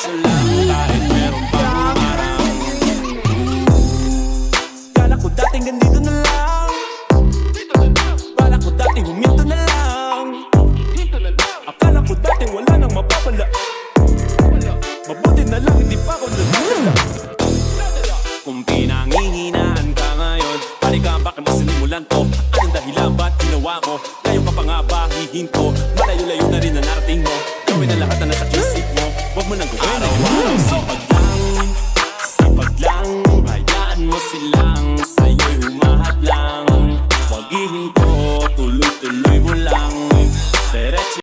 diretso lang kahit meron pang humarang. Kala ko dating ganito na lang, kala ko dating huminto na lang, akala ko dating wala nang mapapala. Mabuti na lang hindi pa ako nadadala. Kung pinanghihinaan ka ngayon, halika bakit mo sinimulan to? Anong dahilan ba't ginawa ko? Layo ka pa nga ba hihinto? Malayo-layo na rin na narating mo. Gawin na lahat na nasa isip mo, huwag mo nang gawin. Araw-araw sipag lang, sipag lang, hayaan mo silang sa'yo'y humahat lang. Huwag hihinto, tuloy-tuloy mo lang, diretso